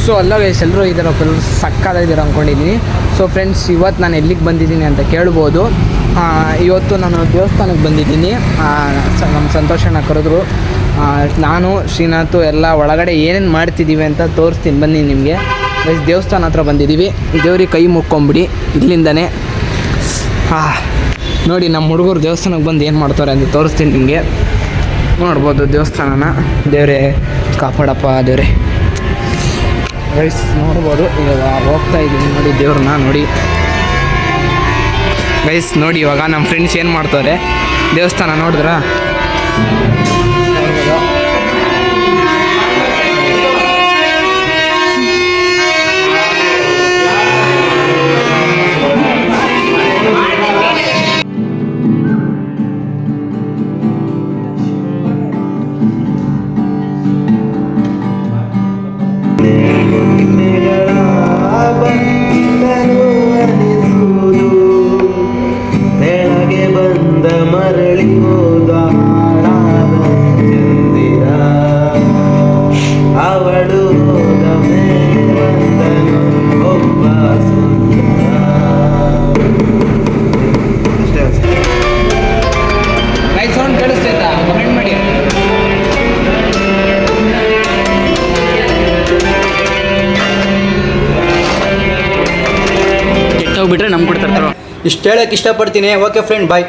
So ಅಲ್ಲ guys, ಎಲ್ಲರೂ ಇದ್ದಾರೆ, ಫುಲ್ ಸಕ್ಕತ್ತಾಗಿದ್ದೀರ ಅಂದ್ಕೊಂಡಿದ್ದೀನಿ. ಸೊ ಫ್ರೆಂಡ್ಸ್, ಇವತ್ತು ನಾನು ಎಲ್ಲಿಗೆ ಬಂದಿದ್ದೀನಿ ಅಂತ ಕೇಳ್ಬೋದು. ಇವತ್ತು ನಾನು ದೇವಸ್ಥಾನಕ್ಕೆ ಬಂದಿದ್ದೀನಿ. ನಮ್ಮ ಸಂತೋಷನ ಕರೆದ್ರು. ನಾನು ಶ್ರೀನಾಥ್ ಎಲ್ಲ ಒಳಗಡೆ ಏನೇನು ಮಾಡ್ತಿದ್ದೀವಿ ಅಂತ ತೋರಿಸ್ತೀನಿ ಬನ್ನಿ ನಿಮಗೆ. ಗೈಸ್, ದೇವಸ್ಥಾನ ಹತ್ರ ಬಂದಿದ್ದೀವಿ. ದೇವ್ರಿಗೆ ಕೈ ಮುಕ್ಕೊಂಬಿಡಿ ಇಲ್ಲಿಂದನೇ. ನೋಡಿ ನಮ್ಮ ಹುಡುಗರು ದೇವಸ್ಥಾನಕ್ಕೆ ಬಂದು ಏನು ಮಾಡ್ತಾರೆ ಅಂತ ತೋರಿಸ್ತೀನಿ ನಿಮಗೆ. ನೋಡ್ಬೋದು ದೇವಸ್ಥಾನನ. ದೇವರೇ ಕಾಪಾಡಪ್ಪ ದೇವರೇ. ಗೈಸ್ ನೋಡ್ಬೋದು, ಇವಾಗ ಹೋಗ್ತಾ ಇದ್ದೀನಿ ನೋಡಿ ದೇವ್ರನ್ನ ನೋಡಿ. ಗೈಸ್ ನೋಡಿ, ಇವಾಗ ನಮ್ಮ ಫ್ರೆಂಡ್ಸ್ ಏನು ಮಾಡ್ತಾರೆ, ದೇವಸ್ಥಾನ ನೋಡಿದ್ರಾ? ಬಿಟ್ಟರೆ ನಮ್ಗೆ ಕೊಡ್ತಾರೆ. ಇಷ್ಟು ಹೇಳೋಕ್ಕೆ ಇಷ್ಟಪಡ್ತೀನಿ. ಓಕೆ ಫ್ರೆಂಡ್, ಬಾಯ್.